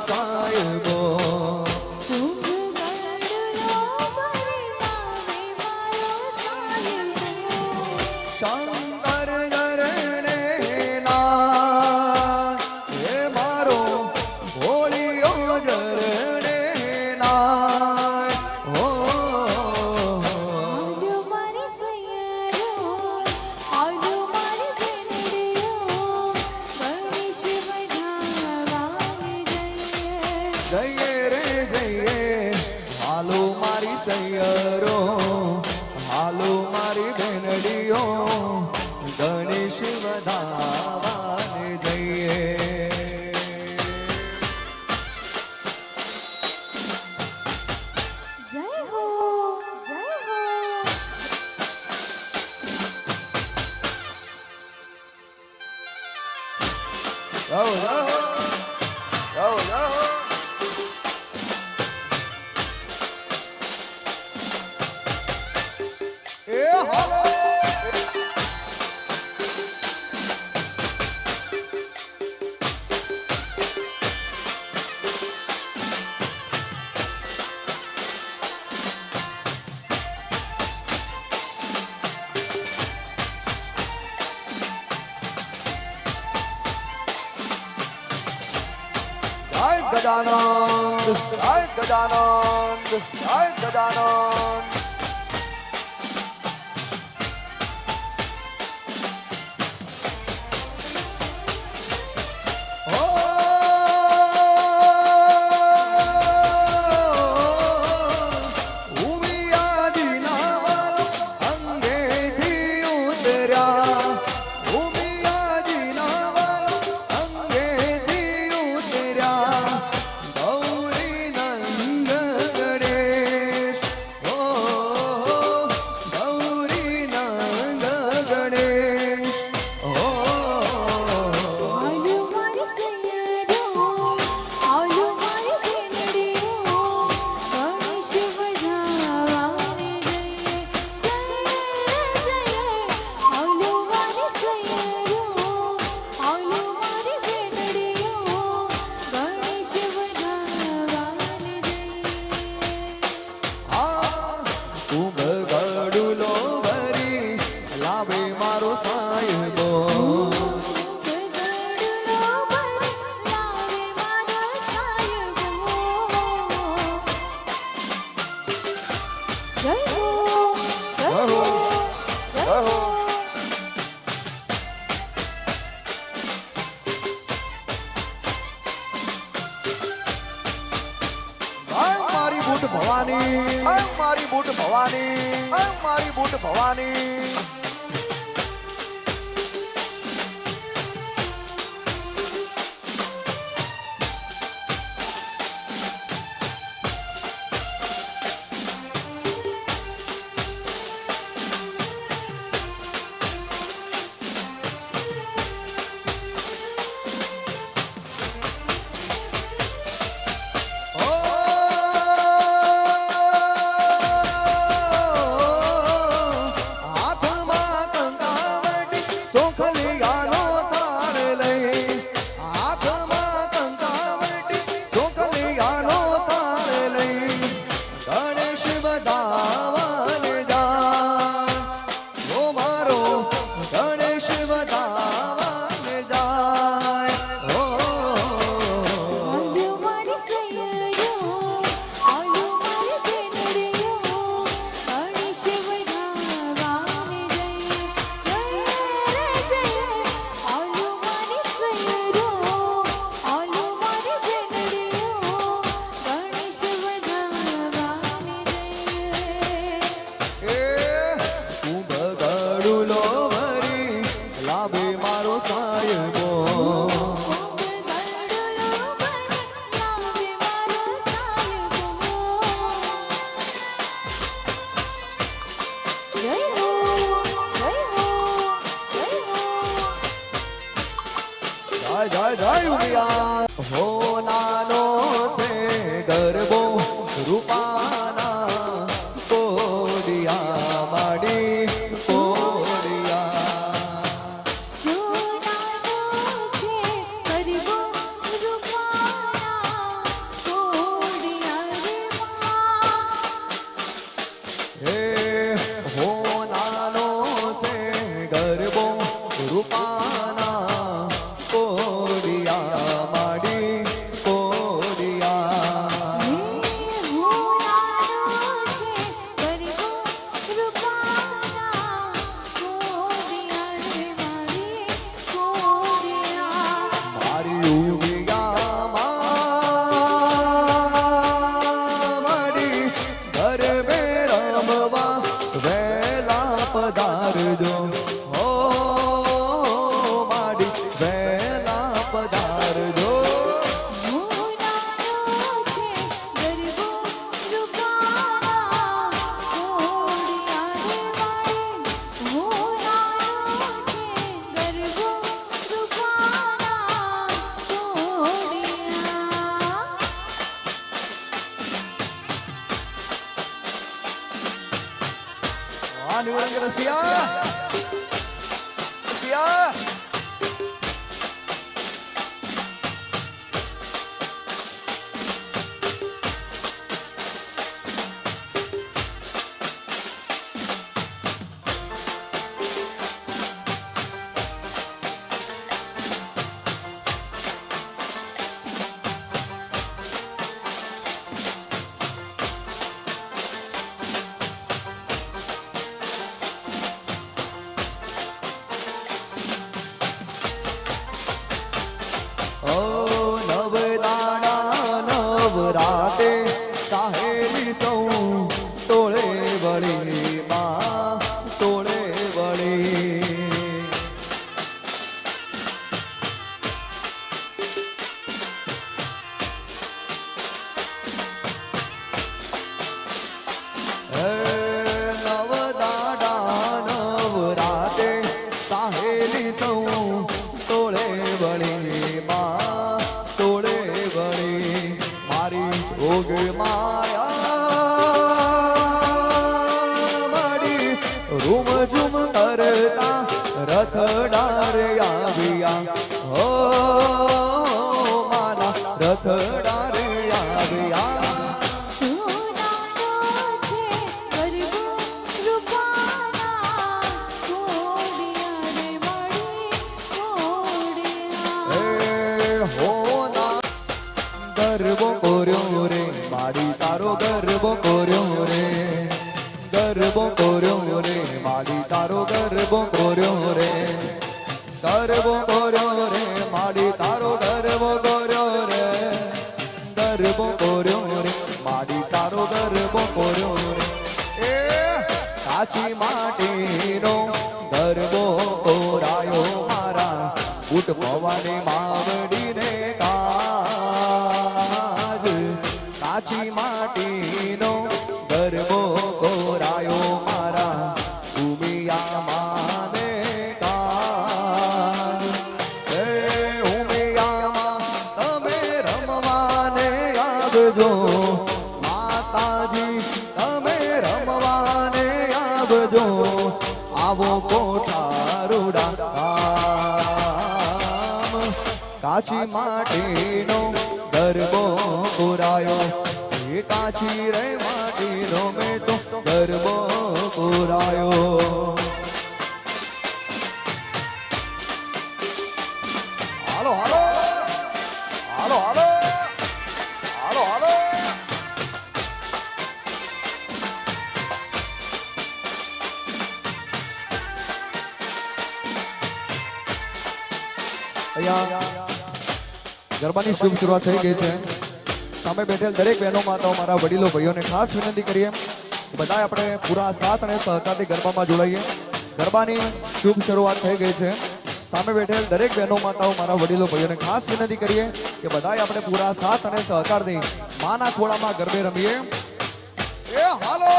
સાહેબો શંકર ચરણે ના હે મારો ભોળિયો ચરણે ના હો જઈએ રે જઈએ હાલો મારી સૈયરો હાલો મારી બેનડીઓ ગણેશ વધાવાને જઈએ જય હો જય હો જાઓ જાઓ જાઓ જાઓ એ હાલો ગજાનંદ જય ગજાનંદ જય ગજાનંદ ભવાની મારી બુટ ભવાની મારી બુટ ભવાની હાથમાં વળંગ રસિયા રસિયા રાતે સાહેલી સૌ ટોળે વળી માં ટોળે વળી નવ દાડા નવ રાતે સાહેલી સૌ ટોળે વળી માં ટોળે વળી જોગ માયા માડી રૂમ ઝુમ કરતા રથડાર આવ્યા હો માના રથડાર આવ્યા ગરબો કોર્યો રે માડી તારો ગરબો કોર્યો રે ગરબો કોર્યો રે માડી તારો ગરબો કોર્યો રે ગરબો કોર્યો રે માડી તારો ગરબો કોર્યો રે ગરબો કોર્યો રે માડી તારો ગરબો કોર્યો રે એ કાચી માટીનો ગરબો કોરાયો મારા ઉઠ ભવાની માવડીને કાચી માટીનો ગરબો કોરાયો મારા ઉમિયા માને કાન હે ઉમિયામાં તમે રમવાને આવજો માતાજી તમે રમવાને આવજો આવો કોઠારુડા કામ કાચી માટીનો ગરબો કોરાયો એ કાચી રે માટીનો મેં તો ગરબો કોરાયો હાલો હાલો હાલો હાલો હાલો હાલો અહીંયા ગરબાની શુભ શરૂઆત થઈ ગઈ છે સામે બેઠેલ દરેક બહેનો માતાઓ મારા વડીલો ભાઈઓને ખાસ વિનંતી કરીએ બધા આપણે પૂરા સાથ અને સહકારથી ગરબામાં જોડાઈએ ગરબાની શુભ શરૂઆત થઈ ગઈ છે સામે બેઠેલ દરેક બહેનો માતાઓ મારા વડીલો ભાઈઓને ખાસ વિનંતી કરીએ કે બધાએ આપણે પૂરા સાથ અને સહકારથી માના ખોળામાં ગરબે રમીએ એ હાલો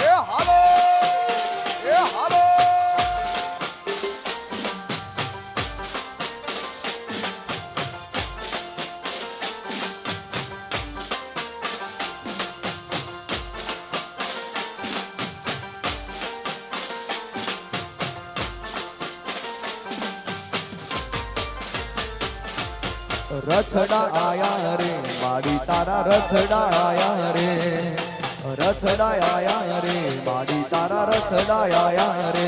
એ હાલો એ હાલો રથડા આયા રે માડી તારા રથડા આયા રે રથડા આયા રે માડી તારા રથડા આયા રે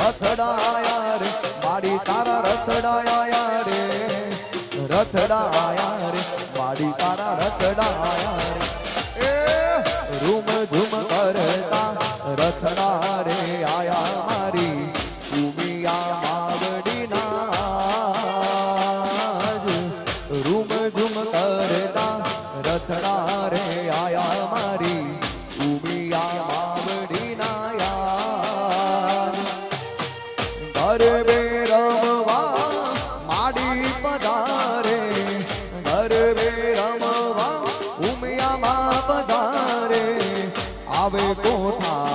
રથડા આયા રે માડી તારા રથડા આયા રે રથડા આયા રે માડી તારા રથડા આયા રે એ રૂમ ઝુમ કરતા રથડા રે આયા મારી ઉમિયા માવડીના રૂમ ઝુમ કરતા રથડા રે આયા મારી ઉમિયા માવડીના યાર ગરબે રમવા માડી પધારે ગરબે રમવા ઉમિયામાં પધારે આવે કોઠા